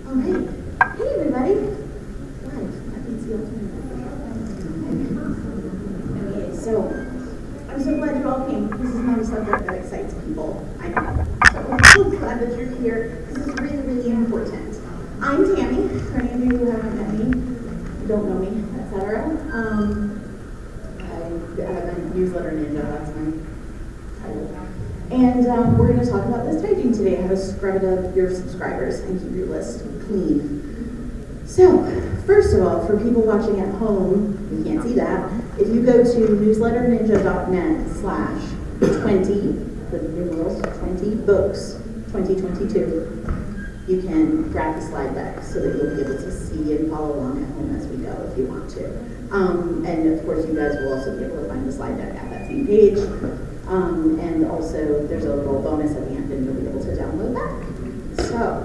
All right. Hey, everybody. Live. I can see all Okay, so I'm so glad you all came. This is not a subject that excites people, I know. So I'm so glad that you're here. This is really, really important. I'm Tammy. For any of you who haven't met me, don't know me, etc. I'm a newsletter ninja. That's my title. And we're going to talk about list hygiene today, how to scrub up your subscribers and keep your list clean. So, first of all, for people watching at home, you can't see that, if you go to newsletterninja.net/20, the numerals 20 books 2022, you can grab the slide deck so that you'll be able to see and follow along at home as we go if you want to. And of course, you guys will also be able to find the slide deck at that same page. And also, there's a little bonus at the end, and you'll be able to download that. So,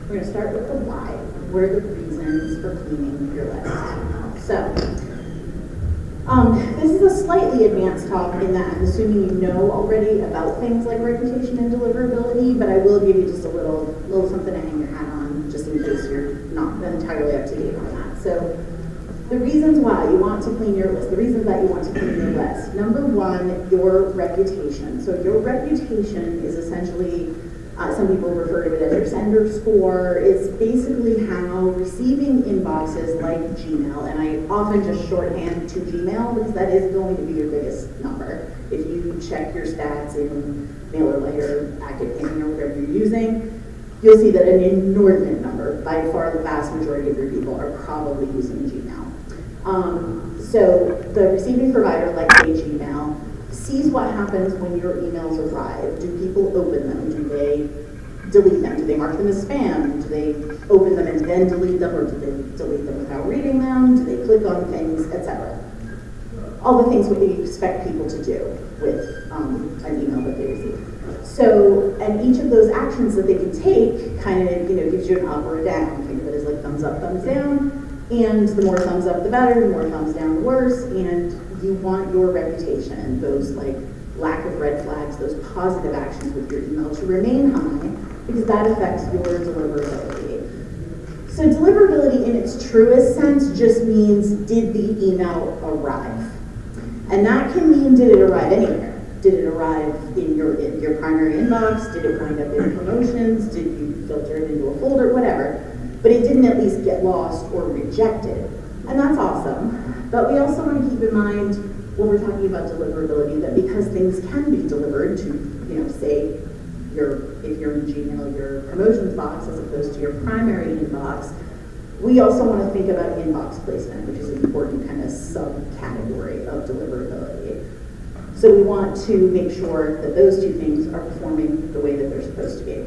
we're going to start with the why. What are the reasons for cleaning your list? So, this is a slightly advanced talk in that I'm assuming you know already about things like reputation and deliverability, but I will give you just a little something to hang your hat on, just in case you're not entirely up to date on that. So, the reasons why you want to clean your list, the reasons that you want to clean your list. Number one, your reputation. So your reputation is essentially, some people refer to it as your sender score. It's basically how receiving inboxes like Gmail, and I often just shorthand to Gmail because that is going to be your biggest number. If you check your stats in MailerLite or ActiveCampaign or whatever you're using, you'll see that an inordinate number, by far the vast majority of your people, are probably using Gmail. So the receiving provider, like say Gmail, sees what happens when your emails arrive. Do people open them? Do they delete them? Do they mark them as spam? Do they open them and then delete them, or do they delete them without reading them? Do they click on things, etc.? All the things what you expect people to do with an email that they receive. So, and each of those actions that they can take kind of, gives you an up or a down. Think of it as like thumbs up, thumbs down. And the more thumbs up, the better. The more thumbs down, the worse. And you want your reputation, those like lack of red flags, those positive actions with your email to remain high, because that affects your deliverability. So deliverability in its truest sense just means, did the email arrive? And that can mean, did it arrive anywhere? Did it arrive in your primary inbox? Did it wind up in promotions? Did you filter it into a folder? Whatever. But it didn't at least get lost or rejected. And that's awesome. But we also want to keep in mind when we're talking about deliverability that because things can be delivered to, say, if you're in Gmail, your promotions box as opposed to your primary inbox, we also want to think about inbox placement, which is an important kind of subcategory of deliverability. So we want to make sure that those two things are performing the way that they're supposed to be.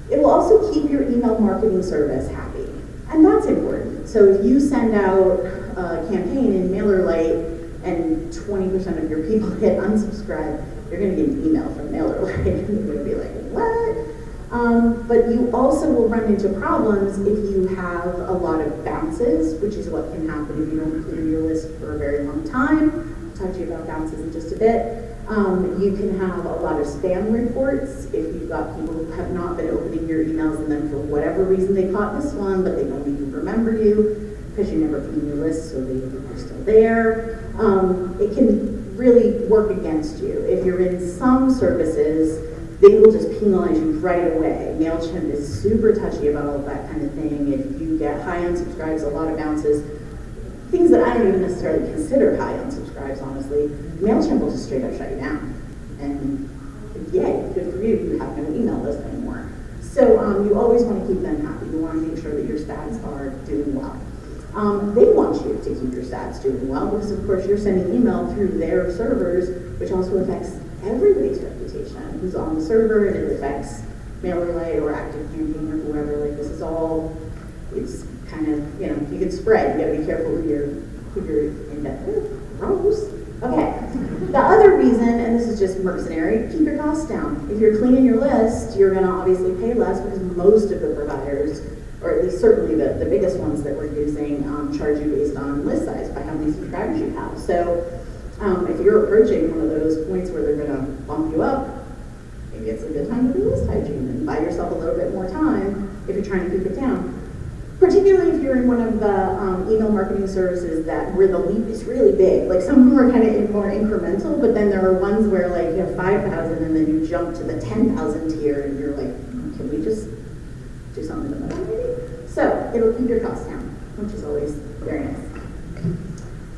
It will also keep your email marketing service happy, and that's important. So if you send out a campaign in MailerLite and 20% of your people hit unsubscribe, you're going to get an email from MailerLite and you're going to be like, what? But you also will run into problems if you have a lot of bounces, which is what can happen if you don't clear your list for a very long time. I'll talk to you about bounces in just a bit. You can have a lot of spam reports if you've got people who have not been opening your emails and then for whatever reason they caught this one, but they don't even remember you because you never cleaned your list, so they're still there. It can really work against you. If you're in some services, they will just penalize you right away. MailChimp is super touchy about all of that kind of thing. If you get high unsubscribes, a lot of bounces, things that I don't even necessarily consider high unsubscribes, honestly, MailChimp will just straight up shut you down. And yay, good for you, you have no email list anymore. So you always want to keep them happy. You want to make sure that your stats are doing well. They want you to keep your stats doing well because, of course, you're sending email through their servers, which also affects everybody's reputation who's on the server, and it affects MailerLite or ActiveCampaign or whoever. Like, this is all, it's kind of, you can spread. You gotta be careful who you're in that. Gross. Okay. The other reason, and this is just mercenary, keep your costs down. If you're cleaning your list, you're gonna obviously pay less because most of the providers, or at least certainly the biggest ones that we're using, charge you based on list size by how many subscribers you have. So if you're approaching one of those points where they're gonna bump you up, maybe it's a good time to do list hygiene and buy yourself a little bit more time if you're trying to keep it down. Particularly if you're in one of the email marketing services where the leap is really big. Like some of them are kind of more incremental, but then there are ones where like you have 5,000 and then you jump to the 10,000 tier and you're like, can we just do something about it maybe? So it'll keep your costs down, which is always very nice.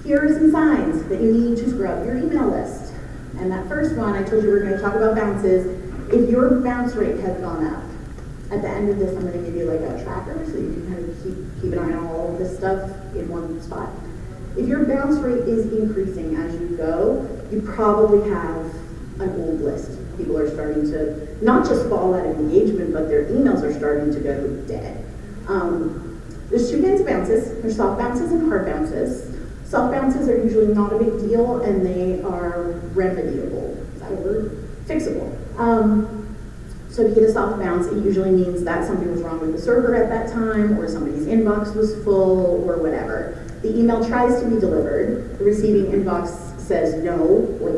Here are some signs that you need to scrub your email list. And that first one, I told you we were going to talk about bounces. If your bounce rate has gone up, at the end of this, I'm going to give you like a tracker so you can kind of keep an eye on all of this stuff in one spot. If your bounce rate is increasing as you go, you probably have an old list. People are starting to not just fall out of engagement, but their emails are starting to go dead. There's two kinds of bounces. There's soft bounces and hard bounces. Soft bounces are usually not a big deal, and they are remediable. Is that a word? Fixable. So if you get a soft bounce, it usually means that something was wrong with the server at that time, or somebody's inbox was full, or whatever. The email tries to be delivered. The receiving inbox says no, or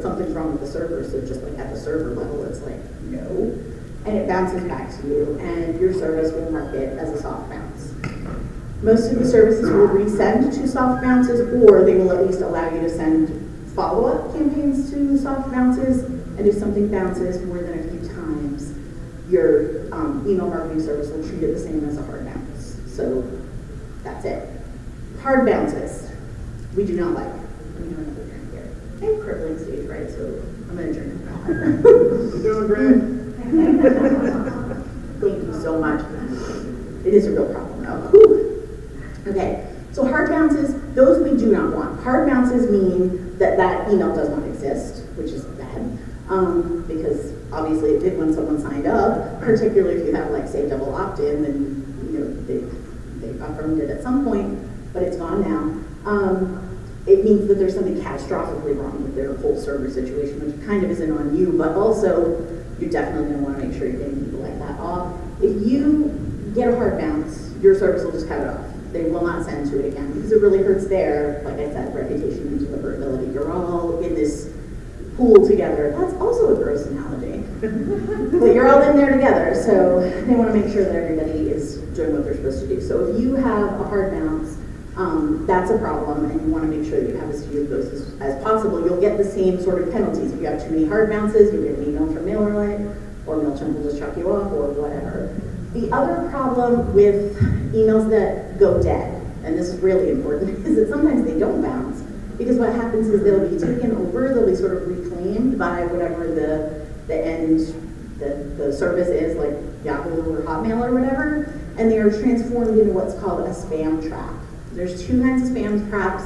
something's wrong with the server, so just like at the server level, it's like no. And it bounces back to you, and your service will mark it as a soft bounce. Most of the services will resend to soft bounces, or they will at least allow you to send follow-up campaigns to soft bounces, and if something bounces more than a few times, your email marketing service will treat it the same as a hard bounce. So that's it. Hard bounces, we do not like. Let me do another drink here. I have crippling stage, right? So I'm going to drink now. You're doing great. Thank you so much. It is a real problem, though. Whew. Okay, so hard bounces, those we do not want. Hard bounces mean that email does not exist, which is bad, because obviously it did when someone signed up, particularly if you have like say double opt-in, then they affirmed it at some point, but it's gone now. It means that there's something catastrophically wrong with their whole server situation, which kind of isn't on you, but also you're definitely going to want to make sure you're getting people like that off. If you get a hard bounce, your service will just cut it off. They will not send to it again because it really hurts their, like I said, reputation and deliverability. You're all in this pool together. That's also a gross analogy. But you're all in there together, so they want to make sure that everybody is doing what they're supposed to do. So if you have a hard bounce, that's a problem, and you want to make sure that you have as few of those as possible. You'll get the same sort of penalties. If you have too many hard bounces, you'll get an email from MailerLite, or MailChimp will just chuck you off, or whatever. The other problem with emails that go dead, and this is really important, is that sometimes they don't bounce, because what happens is they'll be taken over, they'll be sort of reclaimed by whatever the service is, like Yahoo or Hotmail or whatever, and they are transformed into what's called a spam trap. There's two kinds of spam traps.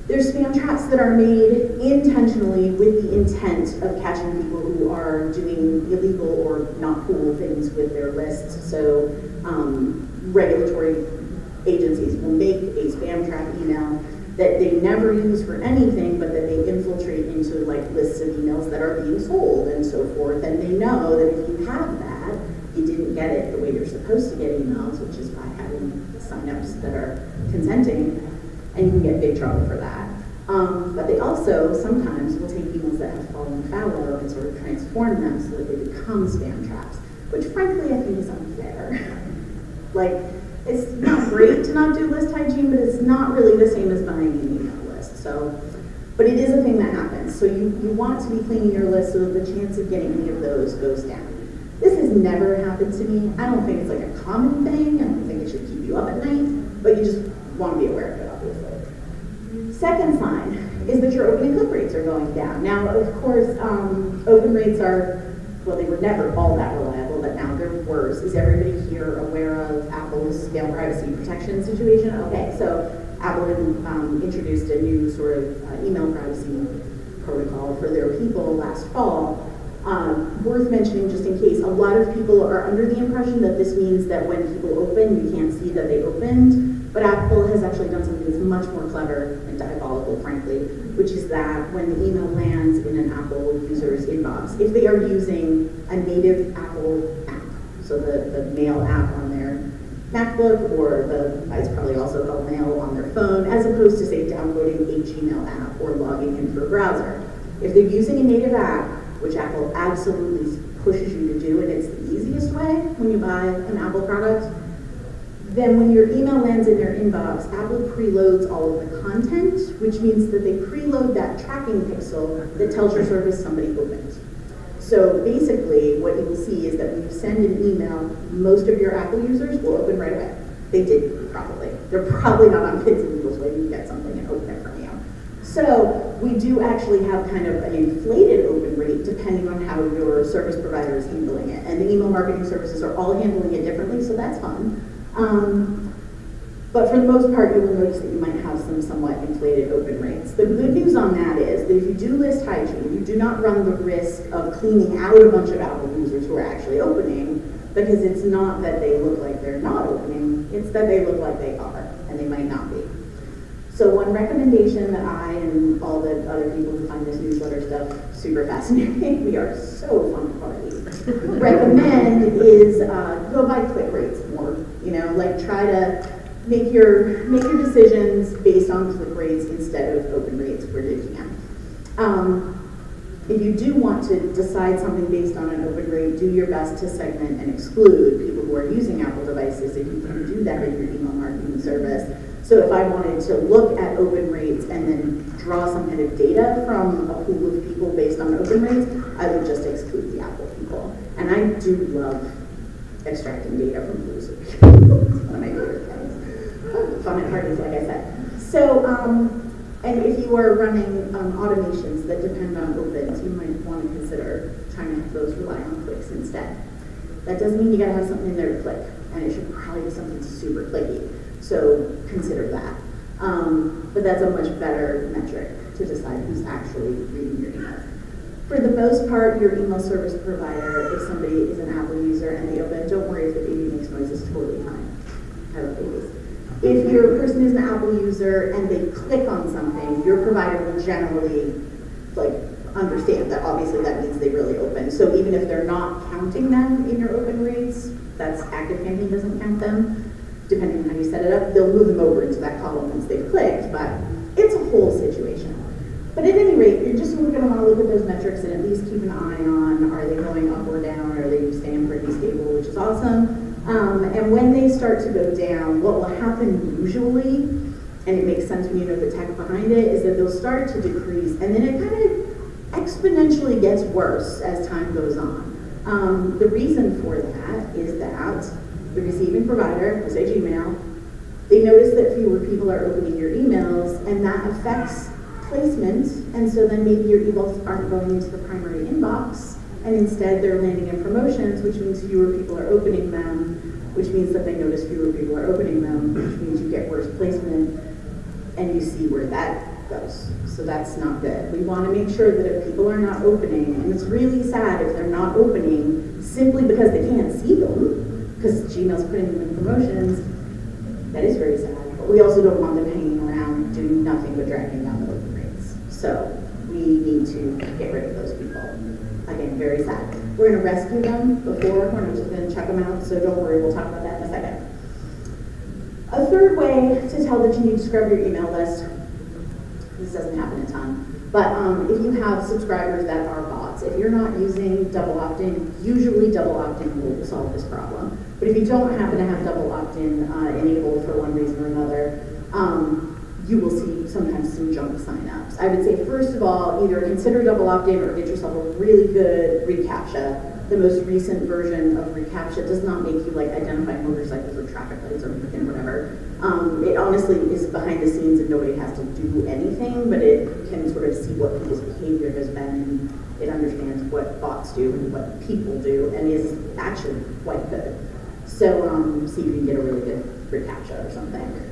There's spam traps that are made intentionally with the intent of catching people who are doing illegal or not cool things with their lists. So regulatory agencies will make a spam trap email that they never use for anything, but that they infiltrate into like lists of emails that are being sold and so forth. And they know that if you have that, you didn't get it the way you're supposed to get emails, which is by having signups that are consenting, and you can get big trouble for that. But they also sometimes will take emails that have fallen fallow and sort of transform them so that they become spam traps, which frankly I think is unfair. Like, it's not great to not do list hygiene, but it's not really the same as buying an email list. So, but it is a thing that happens. So you want to be cleaning your list so that the chance of getting any of those goes down. This has never happened to me. I don't think it's like a common thing. I don't think it should keep you up at night, but you just want to be aware of it, obviously. Second sign is that your open and click rates are going down. Now, of course, open rates are, well, they were never all that reliable, but now they're worse. Is everybody here aware of Apple's mail privacy protection situation? Okay, so Apple introduced a new sort of email privacy protocol for their people last fall. Worth mentioning just in case, a lot of people are under the impression that this means that when people open, you can't see that they opened, but Apple has actually done something that's much more clever and diabolical, frankly, which is that when the email lands in an Apple user's inbox, if they are using a native Apple app, so the Mail app on their MacBook, or it's probably also called Mail on their phone, as opposed to, say, downloading a Gmail app or logging in through a browser. If they're using a native app, which Apple absolutely pushes you to do, and it's the easiest way when you buy an Apple product, then when your email lands in your inbox, Apple preloads all of the content, which means that they preload that tracking pixel that tells your service somebody opened. So basically, what you will see is that when you send an email, most of your Apple users will open right away. They did, probably. They're probably not on Kids and Eagles waiting to get something and open it from you. So we do actually have kind of an inflated open rate depending on how your service provider is handling it. And the email marketing services are all handling it differently, so that's fun. But for the most part, you will notice that you might have some somewhat inflated open rates. The good news on that is that if you do list Hygiene, you do not run the risk of cleaning out a bunch of Apple users who are actually opening, because it's not that they look like they're not opening, it's that they look like they are, and they might not be. So one recommendation that I and all the other people who find this newsletter stuff super fascinating, we are so fun to party, recommend is go by click rates more. You know, like try to make your decisions based on click rates instead of open rates where you can. If you do want to decide something based on an open rate, do your best to segment and exclude people who are using Apple devices if you can do that in your email marketing service. So if I wanted to look at open rates and then draw some kind of data from a pool of people based on open rates, I would just exclude the Apple people. And I do love extracting data from pools of people. It's one of my favorite things. Fun at parties, like I said. So, and if you are running automations that depend on opens, you might want to consider trying to have those rely on clicks instead. That doesn't mean you gotta have something in there to click, and it should probably be something super clicky. So consider that. But that's a much better metric to decide who's actually reading your email. For the most part, your email service provider, if somebody is an Apple user and they open, don't worry if the baby makes noise, it's totally fine. I love babies. If your person is an Apple user and they click on something, your provider will generally understand that obviously that means they really open. So even if they're not counting them in your open rates, that's ActiveCampaign doesn't count them. Depending on how you set it up, they'll move them over into that column once they've clicked, but it's a whole situation. But at any rate, you're just going to want to look at those metrics and at least keep an eye on, are they going up or down, or are they staying pretty stable, which is awesome. And when they start to go down, what will happen usually, and it makes sense when you know the tech behind it, is that they'll start to decrease, and then it kind of exponentially gets worse as time goes on. The reason for that is that the receiving provider, let's say Gmail, they notice that fewer people are opening your emails, and that affects placement, and so then maybe your emails aren't going into the primary inbox, and instead they're landing in promotions, which means fewer people are opening them, which means that they notice fewer people are opening them, which means you get worse placement, and you see where that goes. So that's not good. We want to make sure that if people are not opening, and it's really sad if they're not opening simply because they can't see them, because Gmail's putting them in promotions, that is very sad. But we also don't want them hanging around doing nothing but dragging down the open rates. So we need to get rid of those people. Again, very sad. We're going to rescue them before, we're just going to check them out, so don't worry, we'll talk about that in a second. A third way to tell that you need to scrub your email list, this doesn't happen a ton, but if you have subscribers that are bots, if you're not using double opt-in, usually double opt-in will solve this problem. But if you don't happen to have double opt-in enabled for one reason or another, you will see sometimes some junk signups. I would say, first of all, either consider double opt-in or get yourself a really good reCAPTCHA. The most recent version of reCAPTCHA does not make you identify motorcycles or traffic lights or freaking whatever. It honestly is behind the scenes and nobody has to do anything, but it can sort of see what people's behavior has been, and it understands what bots do and what people do, and is actually quite good. So see if you can get a really good reCAPTCHA or something.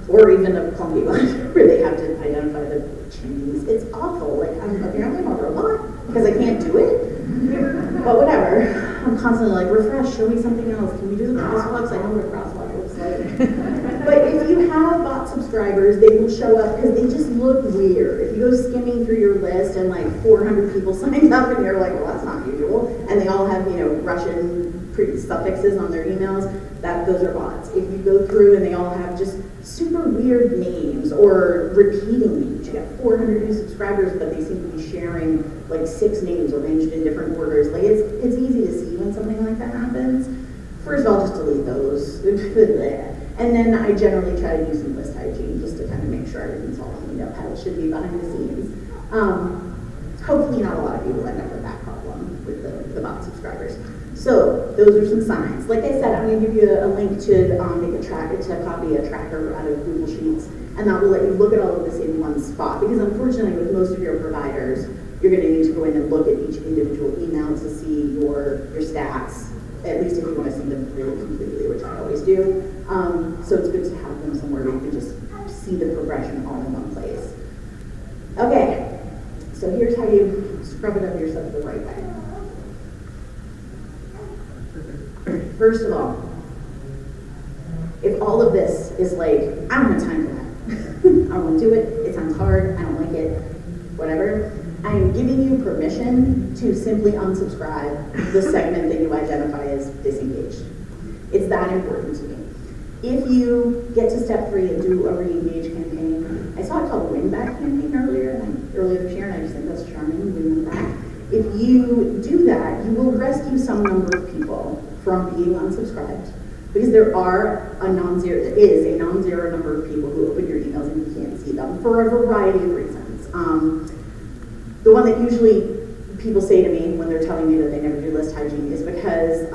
Or even a clunky one where they have to identify the changes. It's awful. I'm apparently not a robot because I can't do it. But whatever. I'm constantly refresh, show me something else. Can we do the crosswalks? I know what a crosswalk looks like. But if you have bot subscribers, they will show up because they just look weird. If you go skimming through your list and 400 people signed up and you're like, well, that's not usual. And they all have, Russian suffixes on their emails, those are bots. If you go through and they all have just super weird names or repeating names, she got 400 new subscribers, but they seem to be sharing like 6 names arranged in different orders. Like it's easy to see when something like that happens. First of all, just delete those. And then I generally try to do some list hygiene just to kind of make sure everything's all cleaned up how it should be behind the scenes. Hopefully not a lot of people end up with that problem with the bot subscribers. So those are some signs. Like I said, I'm going to give you a link to copy a tracker out of Google Sheets, and that will let you look at all of this in one spot. Because unfortunately, with most of your providers, you're going to need to go in and look at each individual email to see your stats. At least if you want to see them really completely, which I always do. So it's good to have them somewhere where you can just see the progression all in one place. Okay, so here's how you scrub it up yourself the right way. First of all, if all of this is like, I don't have time for that, I won't do it, it sounds hard, I don't like it, whatever, I am giving you permission to simply unsubscribe the segment that you identify as disengaged. It's that important to me. If you get to step 3 and do a re-engage campaign, I saw it called win-back campaign earlier this year, and I just think that's charming, win them back. If you do that, you will rescue some number of people from being unsubscribed, because there is a non-zero number of people who open your emails and you can't see them for a variety of reasons. The one that usually people say to me when they're telling me that they never do list hygiene is because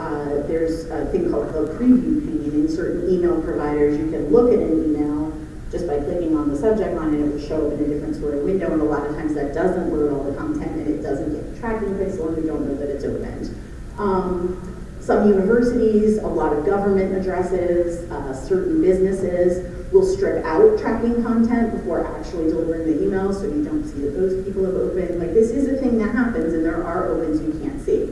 there's a thing called the preview pane. In certain email providers, you can look at an email just by clicking on the subject line and it will show up in a different sort of window, and a lot of times that doesn't load all the content and it doesn't get the tracking pixel and we don't know that it's opened. Some universities, a lot of government addresses, certain businesses will strip out tracking content before actually delivering the email, so you don't see that those people have opened. Like, this is a thing that happens, and there are opens you can't see.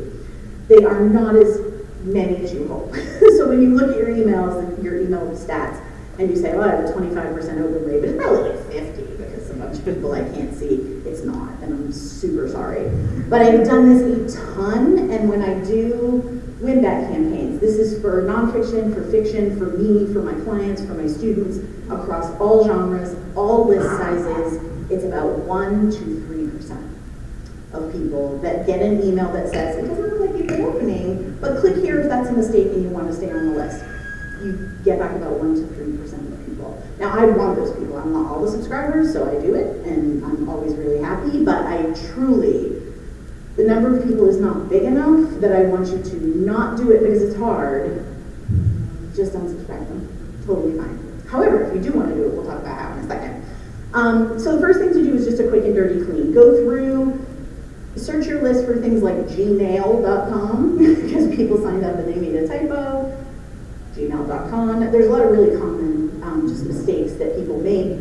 They are not as many as you hope. So when you look at your emails and your email stats, and you say, oh, I have a 25% open rate, but it's probably like 50 because a bunch of people I can't see. It's not, and I'm super sorry. But I've done this a ton, and when I do win-back campaigns, this is for nonfiction, for fiction, for me, for my clients, for my students, across all genres, all list sizes. It's about 1 to 3% of people that get an email that says, it doesn't look like you've been opening, but click here if that's a mistake and you want to stay on the list. You get back about 1 to 3% of people. Now, I want those people. I'm not all the subscribers, so I do it, and I'm always really happy, but I truly, the number of people is not big enough that I want you to not do it because it's hard. Just unsubscribe them. Totally fine. However, if you do want to do it, we'll talk about how in a second. So the first thing to do is just a quick and dirty clean. Go through, search your list for things like gmail.com, because people signed up and they made a typo. Gmail.com. There's a lot of really common just mistakes that people make.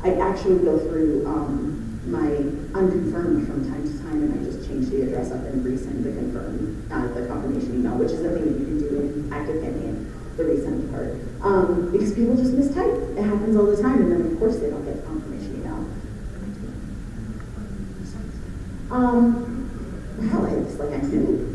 I actually go through my unconfirmed from time to time, and I just change the address up and resend the the confirmation email, which is the thing that you can do in Active Campaign, the resend part. Because people just mistype. It happens all the time, and then of course they don't get the confirmation email. Wow, it's like I knew.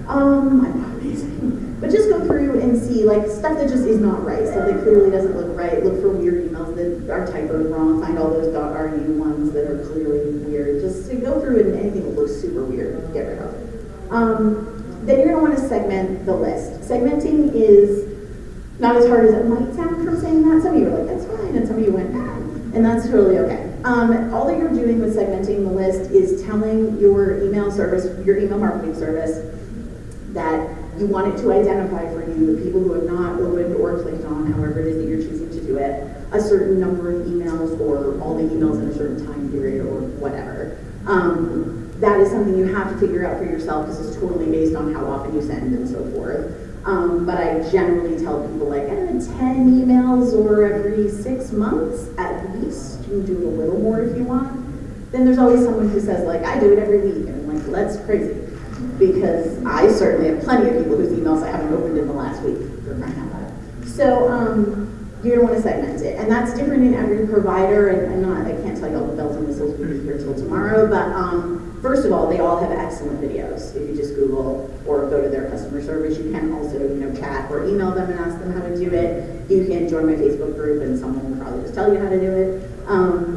I'm not amazing. But just go through and see, like, stuff that just is not right, stuff that clearly doesn't look right. Look for weird emails that are typoed wrong. Find all those .ru ones that are clearly weird. Just go through and anything that looks super weird, get rid of. Then you're going to want to segment the list. Segmenting is not as hard as it might sound from saying that. Some of you are like, that's fine, and some of you went, and that's totally okay. All that you're doing with segmenting the list is telling your email service, your email marketing service, that you want it to identify for you the people who have not opened or clicked on, however it is that you're choosing to do it, a certain number of emails or all the emails in a certain time period or whatever. That is something you have to figure out for yourself because it's totally based on how often you send and so forth. But I generally tell people like 10 emails or every 6 months at least. You can do it a little more if you want. Then there's always someone who says like, I do it every week. And I'm like, well, that's crazy. Because I certainly have plenty of people whose emails I haven't opened in the last week. So you're going to want to segment it. And that's different in every provider. And I can't tell you all the bells and whistles, we'll be here till tomorrow. But first of all, they all have excellent videos. If you just Google or go to their customer service, you can also chat or email them and ask them how to do it. You can join my Facebook group and someone will probably just tell you how to do it.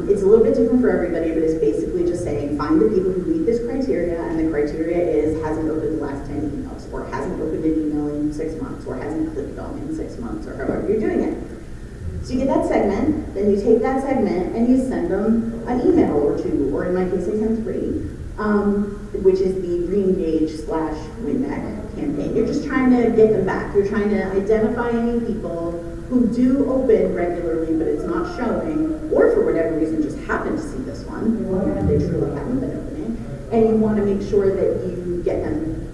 It's a little bit different for everybody, but it's basically just saying, find the people who meet this criteria, and the criteria is hasn't opened the last 10 emails, or hasn't opened an email in 6 months, or hasn't clicked on in 6 months, or however you're doing it. So you get that segment, then you take that segment and you send them an email or two, or in my case I send 3, which is the re-engage/win-back campaign. You're just trying to get them back. You're trying to identify any people who do open regularly, but it's not showing, or for whatever reason just happen to see this one, and they truly haven't been opening, and you want to make sure that you get them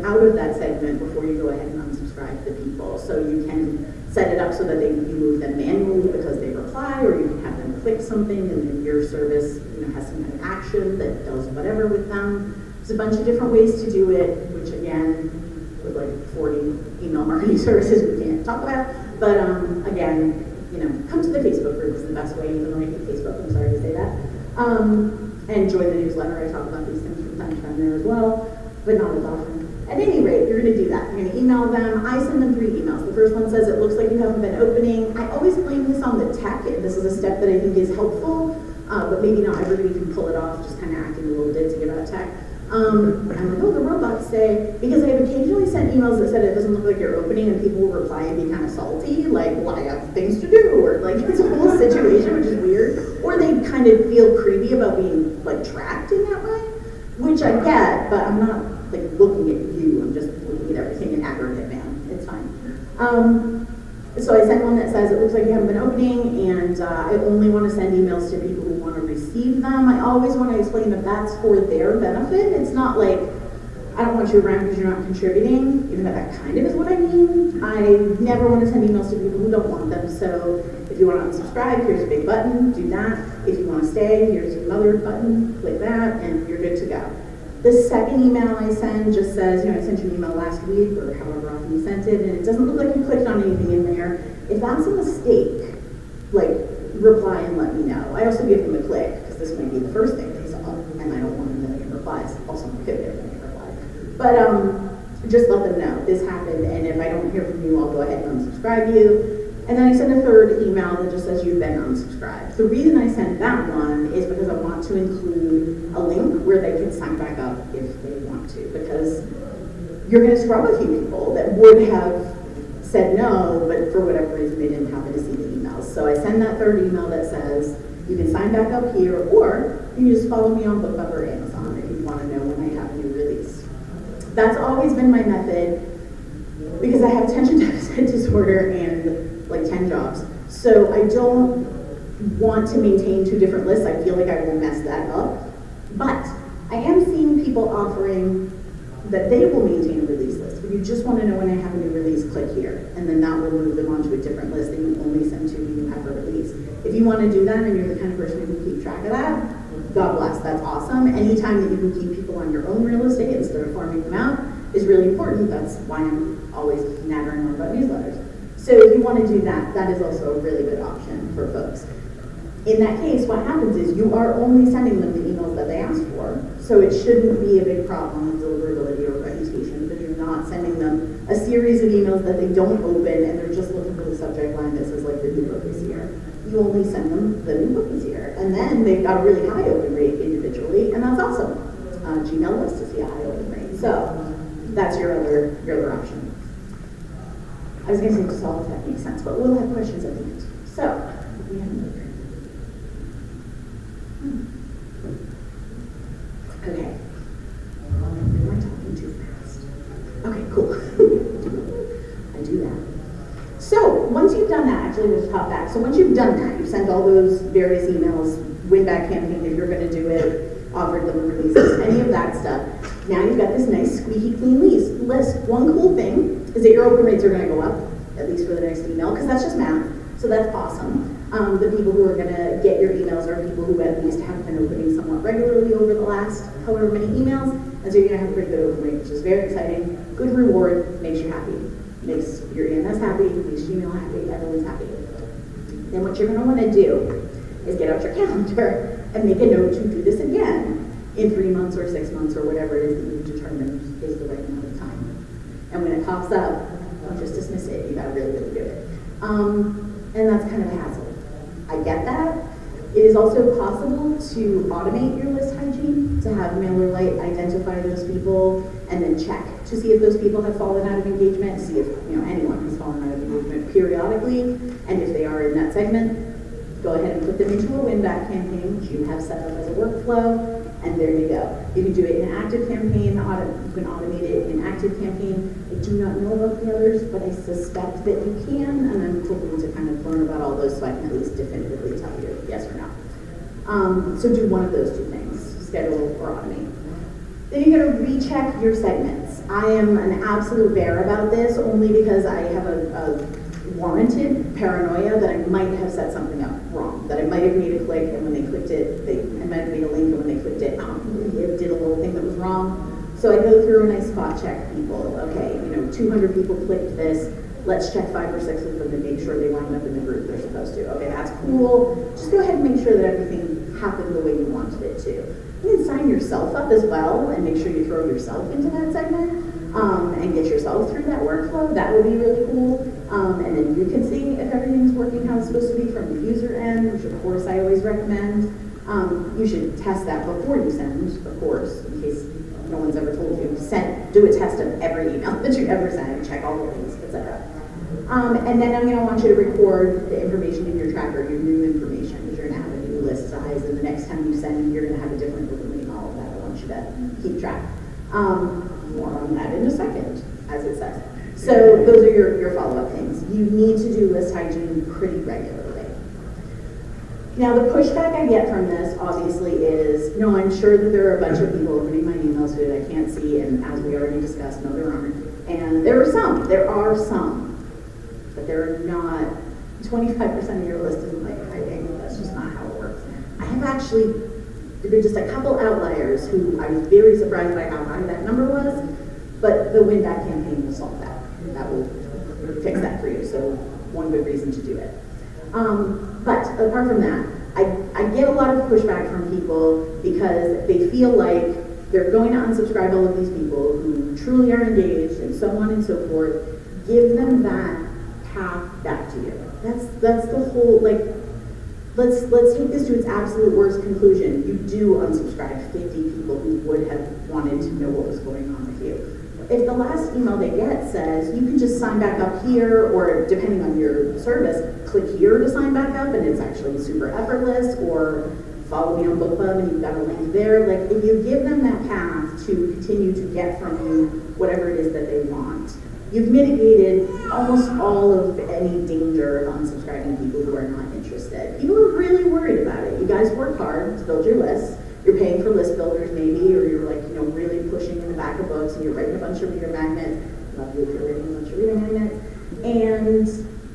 out of that segment before you go ahead and unsubscribe the people. So you can set it up so that you move them manually because they reply, or you can have them click something and then your service has some kind of action that does whatever with them. There's a bunch of different ways to do it, which again, with like 40 email marketing services we can't talk about. But again, come to the Facebook group is the best way, even though I hate Facebook, I'm sorry to say that. And join the newsletter. I talk about these things from time to time there as well, but not as often. At any rate, you're going to do that. You're going to email them. I send them 3 emails. The first one says, it looks like you haven't been opening. I always blame this on the tech. This is a step that I think is helpful, but maybe not everybody can pull it off, just kind of acting a little ditzy about tech. I'm like, oh, the robots say, because I've occasionally sent emails that said it doesn't look like you're opening, and people will reply and be kind of salty, like, well, I have things to do, or like, it's a whole situation, which is weird. Or they kind of feel creepy about being like tracked in that way, which I get, but I'm not like looking at you, I'm just looking at everything in aggregate, man. It's fine. So I sent one that says it looks like you haven't been opening, and I only want to send emails to people who want to receive them. I always want to explain that that's for their benefit. It's not like, I don't want you around because you're not contributing, even though that kind of is what I mean. I never want to send emails to people who don't want them. So if you want to unsubscribe, here's a big button, do that. If you want to stay, here's another button, click that, and you're good to go. The second email I send just says, I sent you an email last week, or however often you sent it, and it doesn't look like you clicked on anything in there. If that's a mistake, like, reply and let me know. I also give them a click, because this might be the first thing they saw, and I don't want a million replies. Also, I could get a million replies. But just let them know this happened, and if I don't hear from you, I'll go ahead and unsubscribe you. And then I send a third email that just says you've been unsubscribed. The reason I sent that one is because I want to include a link where they can sign back up if they want to, because you're going to scrub a few people that would have said no, but for whatever reason they didn't happen to see the emails. So I send that third email that says you can sign back up here, or you can just follow me on BookBub or Amazon if you want to know when I have a new release. That's always been my method, because I have attention deficit disorder and like 10 jobs. So I don't want to maintain 2 different lists. I feel like I will mess that up. But I am seeing people offering that they will maintain a release list. If you just want to know when I have a new release, click here. And then that will move them onto a different list that you only send to when you have a release. If you want to do that and you're the kind of person who can keep track of that, God bless, that's awesome. Anytime that you can keep people on your own real estate instead of farming them out is really important. That's why I'm always nattering on about newsletters. So if you want to do that, that is also a really good option for folks. In that case, what happens is you are only sending them the emails that they asked for. So it shouldn't be a big problem with deliverability or reputation because you're not sending them a series of emails that they don't open and they're just looking for the subject line that says like the new book is here. You only send them the new book is here. And then they've got a really high open rate individually, and that's awesome. Gmail lists to see a high open rate. So that's your other option. I was going to say just all of that makes sense, but we'll have questions at the end. So, we have another. Okay. Am I talking too fast? Okay, cool. I do that. So, once you've done that, actually, let's hop back. So, once you've done that, you've sent all those various emails, win-back campaign, if you're going to do it, offered them releases, any of that stuff. Now you've got this nice squeaky clean list. One cool thing is that your open rates are going to go up, at least for the next email, because that's just math. So that's awesome. The people who are going to get your emails are people who at least have been opening somewhat regularly over the last however many emails, and so you're going to have a pretty good open rate, which is very exciting. Good reward, makes you happy. Makes your EMS happy, makes Gmail happy, everyone's happy. Then what you're going to want to do is get out your calendar and make a note to do this again in 3 months or 6 months or whatever it is that you've determined is the right amount of time. And when it pops up, don't just dismiss it. You got to really do it. And that's kind of a hassle. I get that, It is also possible to automate your list hygiene, to have MailerLite identify those people and then check to see if those people have fallen out of engagement, see if anyone has fallen out of engagement periodically, and if they are in that segment, go ahead and put them into a win-back campaign, which you have set up as a workflow, and there you go. You can do it in an active campaign, you can automate it in an active campaign. I do not know about the others, but I suspect that you can, and I'm hoping to kind of learn about all those so I can at least definitively tell you yes or no. So do one of those two things, schedule or automate. Then you're going to recheck your segments. I am an absolute bear about this only because I have a warranted paranoia that I might have set something up wrong, that I might have made a click and when they clicked it, I might have made a link and when they clicked it, it did a little thing that was wrong. So I go through and I spot check people. Okay, 200 people clicked this. Let's check 5 or 6 of them to make sure they wound up in the group they're supposed to. Okay, that's cool. Just go ahead and make sure that everything happened the way you wanted it to. You can sign yourself up as well and make sure you throw yourself into that segment and get yourself through that workflow. That would be really cool. And then you can see if everything's working how it's supposed to be from the user end, which of course I always recommend. You should test that before you send, of course, in case no one's ever told you. Do a test of every email that you ever send, check all the links, etc. And then I'm going to want you to record the information in your tracker, your new information, because you're going to have a new list size, and the next time you send, you're going to have a different balloon and all of that. I want you to keep track. More on that in a second, as it says. So those are your follow-up things. You need to do list hygiene pretty regularly. Now, the pushback I get from this, obviously, is, no, I'm sure that there are a bunch of people opening my emails that I can't see, and as we already discussed, no, there aren't. And there are some, but there are not, 25% of your list isn't like hiding. That's just not how it works. I have actually, there were just a couple outliers who I was very surprised by how high that number was, but the win-back campaign will solve that. That will fix that for you, so one good reason to do it. But apart from that, I get a lot of pushback from people because they feel like they're going to unsubscribe all of these people who truly are engaged and so on and so forth. Give them that path back to you. That's the whole, like, let's take this to its absolute worst conclusion. You do unsubscribe 50 people who would have wanted to know what was going on with you. If the last email they get says, you can just sign back up here, or depending on your service, click here to sign back up, and it's actually super effortless, or follow me on Book Club and you've got a link there. Like, if you give them that path to continue to get from you whatever it is that they want, you've mitigated almost all of any danger of unsubscribing people who are not interested. People are really worried about it. You guys work hard to build your lists. You're paying for list builders maybe, or you're like, really pushing in the back of books and you're writing a bunch of reader magnets. Love you if you're writing a bunch of reader magnets. And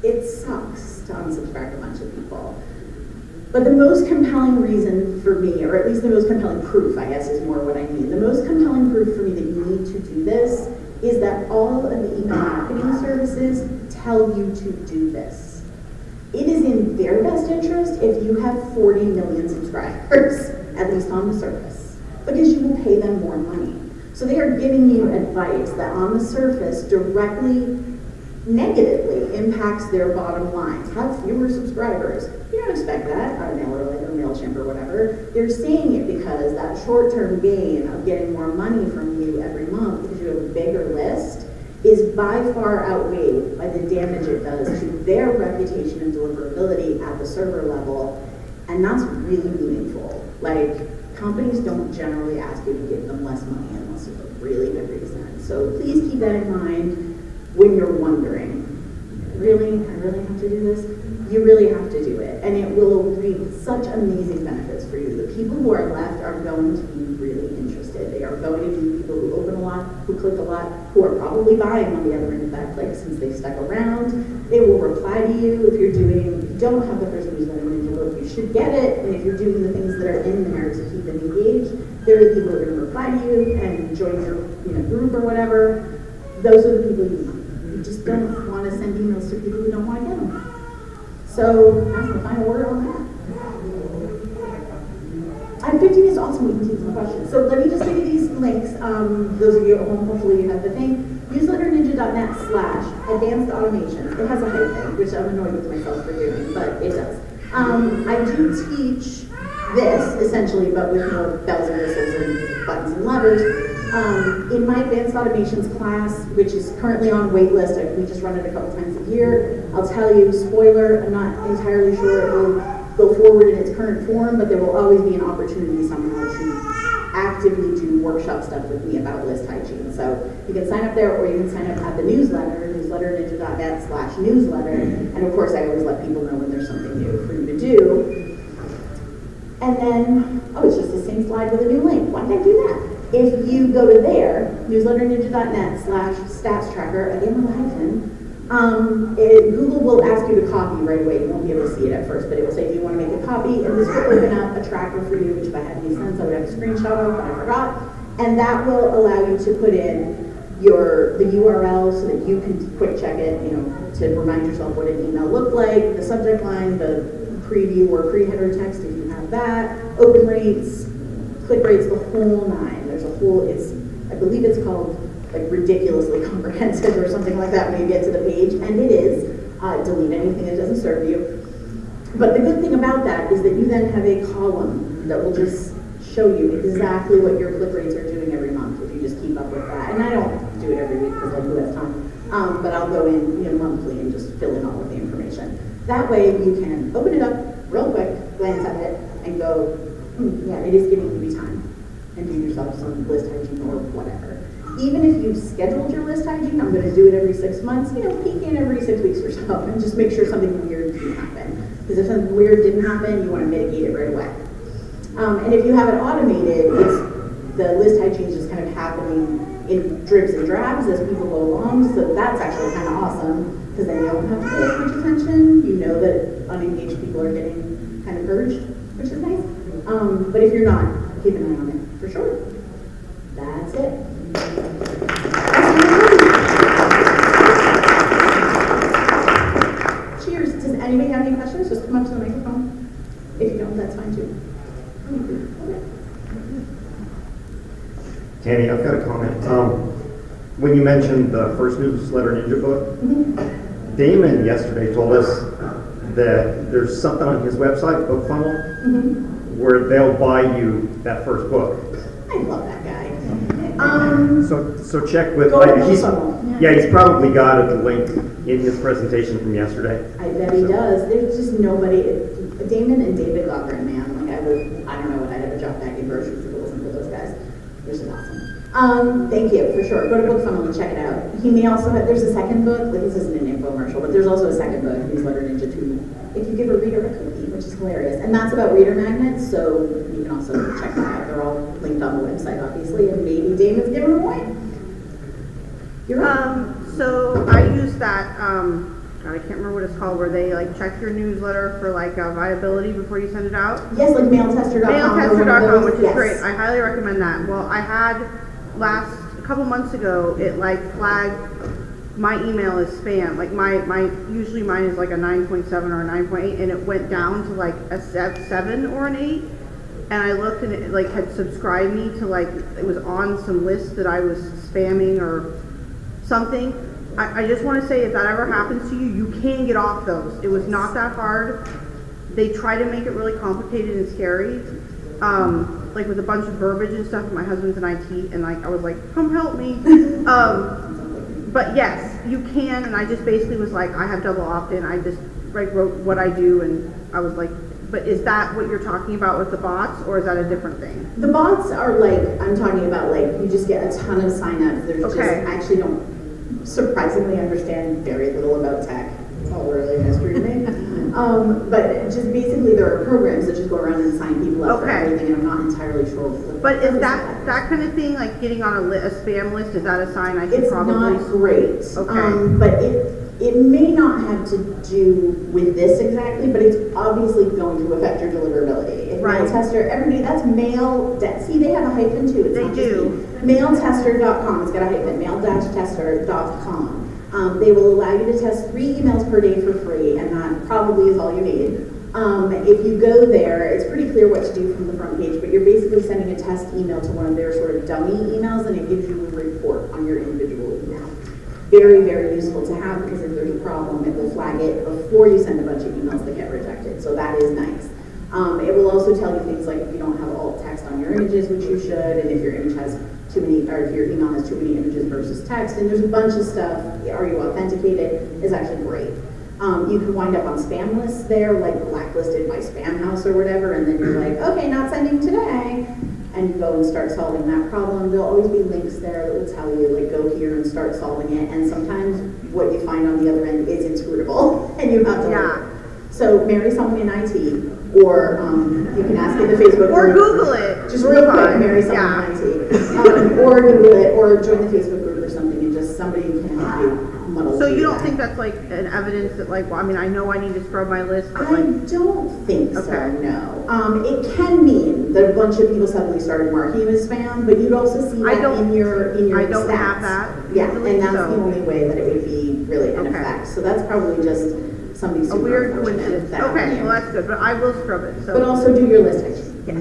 it sucks to unsubscribe a bunch of people. But the most compelling reason for me, or at least the most compelling proof, I guess is more what I mean. The most compelling proof for me that you need to do this is that all of the email marketing services tell you to do this. It is in their best interest if you have 40 million subscribers, at least on the surface, because you will pay them more money. So they are giving you advice that on the surface directly, negatively impacts their bottom lines. Have fewer subscribers. You don't expect that out of MailerLite or MailChimp or whatever. They're saying it because that short-term gain of getting more money from you every month because you have a bigger list is by far outweighed by the damage it does to their reputation and deliverability at the server level, and that's really meaningful. Like, companies don't generally ask you to give them less money unless there's a really good reason. So please keep that in mind when you're wondering, really, I really have to do this? You really have to do it, and it will reap such amazing benefits for you. The people who are left are going to be really interested. They are going to be people who open a lot, who click a lot, who are probably buying on the other end of that click since they stuck around. They will reply to you if you don't have the first newsletter in your book, you should get it, and if you're doing the things that are in there to keep them engaged, there are the people who are going to reply to you and join your group or whatever. Those are the people you want. You just don't want to send emails to people who don't want to get them. So that's the final word on that. I have 15 minutes awesome, we can take some questions. So let me just give you these links. Those of you at home, hopefully you have the thing. Newsletterninja.net/advanced automation. It has a hyphen, which I'm annoyed with myself for doing, but it does. I do teach this, essentially, but with more bells and whistles and buttons and levers. In my advanced automations class, which is currently on wait list, we just run it a couple times a year. I'll tell you, spoiler, I'm not entirely sure it will go forward in its current form, but there will always be an opportunity somehow to actively do workshop stuff with me about list hygiene. So you can sign up there, or you can sign up at the newsletter, newsletterninja.net/newsletter. And of course, I always let people know when there's something new for you to do. And then, it's just the same slide with a new link. Why did I do that? If you go to there, newsletterninja.net/stats tracker, again with a hyphen, Google will ask you to copy right away. You won't be able to see it at first, but it will say, do you want to make a copy? And this will open up a tracker for you, which if I had any sense, I would have a screenshot of, but I forgot. And that will allow you to put in the URL so that you can quick check it, to remind yourself what an email looked like, the subject line, the preview or pre-header text if you have that, open rates, click rates, the whole nine. There's a whole, I believe it's called like ridiculously comprehensive or something like that when you get to the page, and it is. Delete anything that doesn't serve you. But the good thing about that is that you then have a column that will just show you exactly what your click rates are doing every month if you just keep up with that. And I don't do it every week because who has time? But I'll go in monthly and just fill in all of the information. That way you can open it up real quick, glance at it, and go, yeah, it is giving me time, and do yourself some list hygiene or whatever. Even if you've scheduled your list hygiene, I'm going to do it every 6 months, peek in every 6 weeks or so, and just make sure something weird didn't happen. Because if something weird didn't happen, you want to mitigate it right away. And if you have it automated, the list hygiene is just kind of happening in dribs and drabs as people go along, so that's actually kind of awesome, because then you don't have to pay as much attention. You know that unengaged people are getting kind of purged, which is nice. But if you're not, keep an eye on it, for sure. That's it. Cheers. Does anybody have any questions? Just come up to the microphone. If you don't, that's fine too. Okay. Tammy, I've got a comment. When you mentioned the first newsletter ninja book, Damon yesterday told us that there's something on his website, Book Funnel, where they'll buy you that first book. I love that guy. So check with, he's probably got a link in his presentation from yesterday. I bet he does. There's just nobody. Damon and David Gaughran, man. Like I don't know what I'd have a job back in groceries if it wasn't for those guys. They're just awesome. Thank you, for sure. Go to Book Funnel and check it out. He may also have, there's a second book, this isn't an infomercial, but there's also a second book, Newsletter Ninja 2, if you give a reader a cookie, which is hilarious. And that's about reader magnets, so you can also check that out. They're all linked on the website, obviously, and maybe Damon's giving them away. You're right. So I use that, God, I can't remember what it's called, where they like check your newsletter for like viability before you send it out. Yes, like mailtester.com. Mailtester.com, which is yes. great. I highly recommend that. Well, I had a couple months ago, it like flagged my email as spam. Like usually mine is like a 9.7 or a 9.8, and it went down to like a 7 or an 8. And I looked and it like had subscribed me to like, it was on some list that I was spamming or something. I just want to say, if that ever happens to you, you can get off those. It was not that hard. They try to make it really complicated and scary, like with a bunch of verbiage and stuff. My husband's in IT, and like I was like, come help me. But yes, you can. And I just basically was like, I have double opt-in. I just like wrote what I do, and I was like, but is that what you're talking about with the bots, or is that a different thing? The bots are like, I'm talking about like, you just get a ton of signups. There's just, I actually don't surprisingly understand very little about tech. It's all really a mystery to me. But just basically there are programs that just go around and sign people up for everything, and I'm not entirely sure. But is that kind of thing, like getting on a spam list, is that a sign I should probably? It's not great. Okay. But it may not have to do with this exactly, but it's obviously going to affect your deliverability. If Mailtester, everybody, that's mail, see, they have a hyphen too. It's they do. Mailtester.com, it's got a hyphen, mail-tester.com. They will allow you to test 3 emails per day for free, and that probably is all you need. If you go there, it's pretty clear what to do from the front page, but you're basically sending a test email to one of their sort of dummy emails, and it gives you a report on your individual email. very, very useful to have because if there's a problem, it will flag it before you send a bunch of emails that get rejected. So that is nice. It will also tell you things like if you don't have alt text on your images, which you should, and if your image has too many, or if your email has too many images versus text, and there's a bunch of stuff. Are you authenticated? Is actually great. You can wind up on spam lists there, like blacklisted by Spam House or whatever, and then you're like, okay, not sending today. And you go and start solving that problem. There'll always be links there that will tell you, like, go here and start solving it. And sometimes what you find on the other end is inscrutable, and you have to learn. So marry someone in IT, or you can ask in the Facebook Or group. Google it. Just real quick, marry someone in IT. Or Google it, or join the Facebook group or something, and just somebody can help you muddle So through you don't that. think that's like an evidence that like, well, I mean, I know I need to scrub my list, but I like, don't think so, Okay. no. It can mean that a bunch of people suddenly started marking you as spam, but you'd also see I that don't- in your I don't stats. have that Yeah, usually, and that's so- the only way that it would be really in Okay. effect. So that's probably just something a super weird unfortunate coincidence. that happened Okay, to you. well that's good, but I will scrub it, so. But also do your list hygiene. Yes.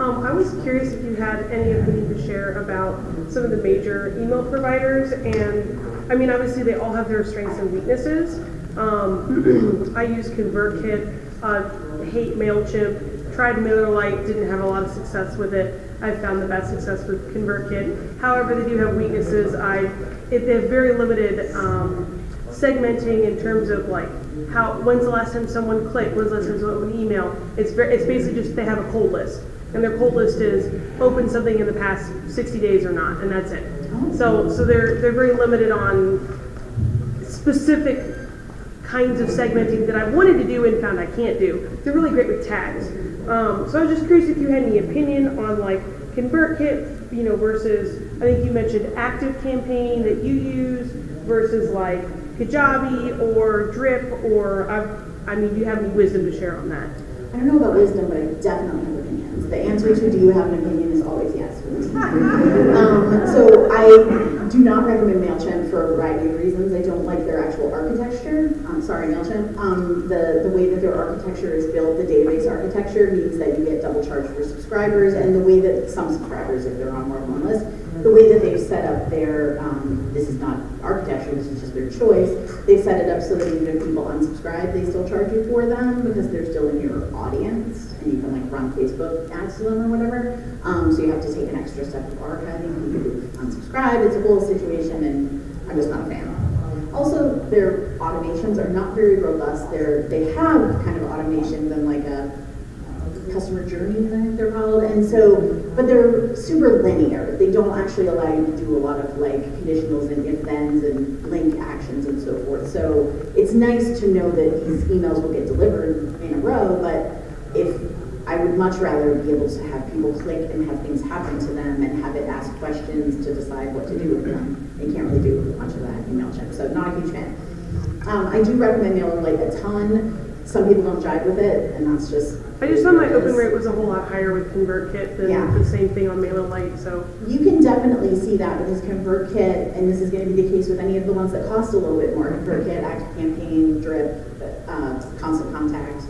I was curious if you had any opinion to share about some of the major email providers, and I mean, obviously they all have their strengths and weaknesses. I use ConvertKit, hate MailChimp, tried MailerLite, didn't have a lot of success with it. I found the best success with ConvertKit. However, they do have weaknesses. They have very limited segmenting in terms of like when's the last time someone clicked, when's the last time someone opened an email. It's basically just they have a cold list. And their cold list is open something in the past 60 days or not, and that's it. So they're very limited on specific kinds of segmenting that I wanted to do and found I can't do. They're really great with tags. So I was just curious if you had any opinion on like ConvertKit, versus I think you mentioned Active Campaign that you use versus like Kajabi or Drip, or do you have any wisdom to share on that? I don't know about wisdom, but I definitely have opinions. The answer to do you have an opinion is always yes. So I do not recommend MailChimp for a variety of reasons. I don't like their actual architecture. I'm sorry, MailChimp. The way that their architecture is built, the database architecture, means that you get double charged for subscribers, and the way that some subscribers, if they're on more than one list, the way that they've set up their, this is not architecture, this is just their choice, they've set it up so that even if people unsubscribe, they still charge you for them because they're still in your audience, and you can like run Facebook ads to them or whatever. So you have to take an extra step of archiving people who unsubscribe. It's a whole situation, and I'm just not a fan. Also, their automations are not very robust. They have kind of automations and like a customer journeys, I think they're called, and so, but they're super linear. They don't actually allow you to do a lot of like conditionals and if-thens and link actions and so forth. So it's nice to know that these emails will get delivered in a row, but I would much rather be able to have people click and have things happen to them and have it ask questions to decide what to do with them. They can't really do much of that in MailChimp, so not a huge fan. I do recommend MailerLite a ton. Some people don't jive with it, and that's just... I just thought my open rate was a whole lot higher with ConvertKit than the same thing on MailerLite, so. You can definitely see that because ConvertKit, and this is going to be the case with any of the ones that cost a little bit more, ConvertKit, Active Campaign, Drip, Constant Contact,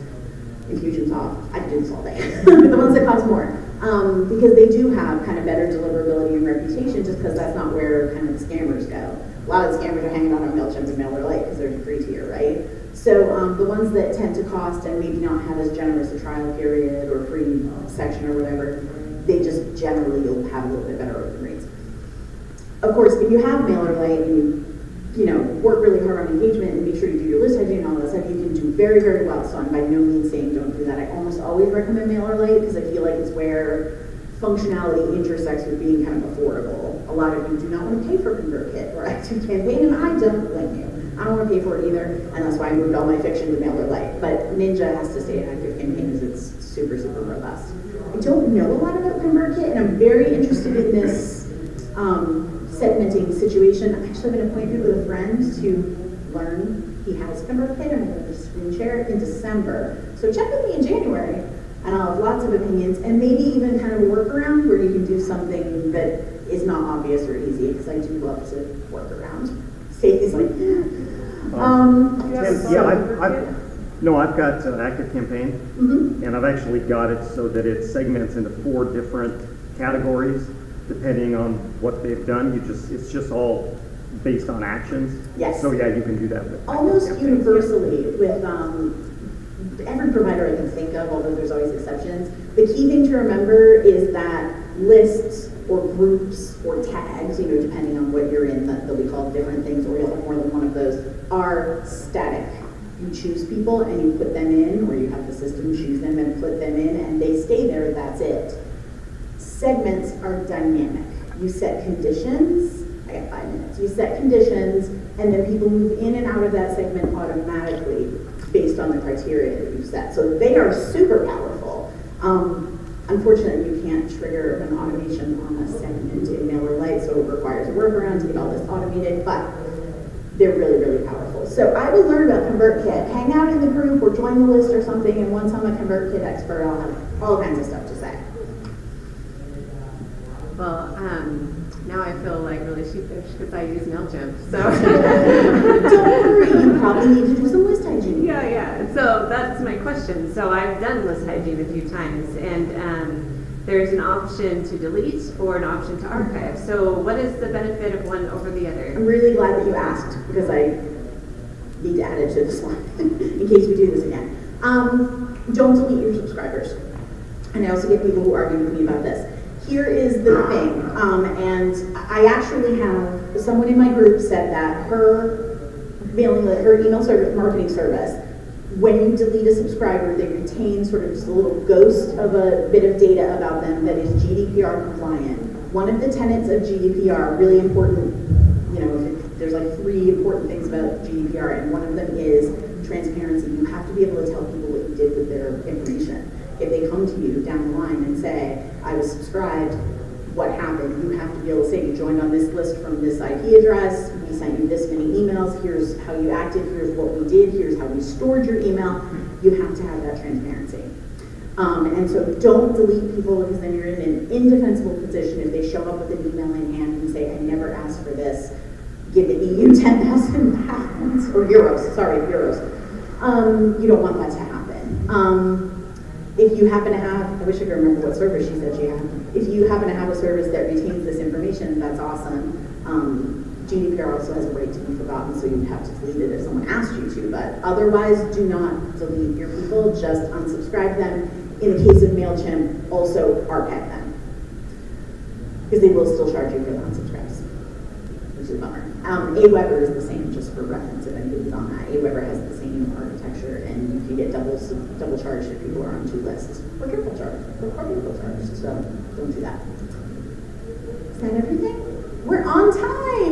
Infusionsoft, I could do this all day, but the ones that cost more, because they do have kind of better deliverability and reputation just because that's not where kind of the scammers go. A lot of the scammers are hanging out on MailChimp and MailerLite because they're the free tier, right? So the ones that tend to cost and maybe not have as generous a trial period or free section or whatever, they just generally will have a little bit better open rates. Of course, if you have MailerLite and you work really hard on engagement and make sure you do your list hygiene and all that stuff, you can do very, very well. So I'm by no means saying don't do that. I almost always recommend MailerLite because I feel like it's where functionality intersects with being kind of affordable. A lot of you do not want to pay for ConvertKit or Active Campaign, and I don't blame you. I don't want to pay for it either, and that's why I moved all my fiction to MailerLite. But Ninja has to stay at Active Campaign because it's super, super robust. I don't know a lot about ConvertKit, and I'm very interested in this segmenting situation. I've actually been appointed with a friend to learn. He has ConvertKit, and we're going to screen share it in December. So check with me in January, and I'll have lots of opinions, and maybe even kind of a workaround where you can do something that is not obvious or easy, because I do love to work around. Is like, I've got Active Campaign, and I've actually got it so that it segments into 4 different categories depending on what they've done. It's just all based on actions. Yes. So yeah, you can do that with Almost campaigns. universally with every provider I can think of, although there's always exceptions. The key thing to remember is that lists or groups or tags, depending on what you're in, that they'll be called different things, or you'll have more than one of those, are static. You choose people and you put them in, or you have the system choose them and put them in, and they stay there, that's it. Segments are dynamic. You set conditions, I got 5 minutes, you set conditions, and then people move in and out of that segment automatically based on the criteria that you've set. So they are super powerful. Unfortunately, you can't trigger an automation on a segment in MailerLite, so it requires a workaround to get all this automated, but they're really, really powerful. So I would learn about ConvertKit, hang out in the group or join the list or something, and once I'm a ConvertKit expert, I'll have all kinds of stuff to say. Well, now I feel like really sheepish because I use MailChimp, so. Don't worry, you probably need to do some list hygiene. Yeah, so that's my question. So I've done list hygiene a few times, and there's an option to delete or an option to archive. So what is the benefit of one over the other? I'm really glad that you asked, because I need to add it to this one, in case we do this again. Don't delete your subscribers. And I also get people who argue with me about this. Here is the thing, and I actually have, someone in my group said that her email service, marketing service, when you delete a subscriber, they retain sort of just a little ghost of a bit of data about them that is GDPR compliant. One of the tenets of GDPR, really important, there's like 3 important things about GDPR, and one of them is transparency. You have to be able to tell people what you did with their information. If they come to you down the line and say, I was subscribed, what happened? You have to be able to say, you joined on this list from this IP address, we sent you this many emails, here's how you acted, here's what we did, here's how we stored your email. You have to have that transparency. And so don't delete people, because then you're in an indefensible position if they show up with an email in hand and say, I never asked for this, give the EU 10,000 pounds, or euros, sorry, euros. You don't want that to happen. If you happen to have, I wish I could remember what service she said she had. If you happen to have a service that retains this information, that's awesome. GDPR also has a right to be forgotten, so you'd have to delete it if someone asked you to, but otherwise do not delete your people, just unsubscribe them. In the case of MailChimp, also archive them, because they will still charge you for the unsubscribes, which is a bummer. Aweber is the same, just for reference, if anybody's on that. Aweber has the same architecture, and you can get double charged if people are on 2 lists, or triple charged, so don't do that. Is that everything? We're on time.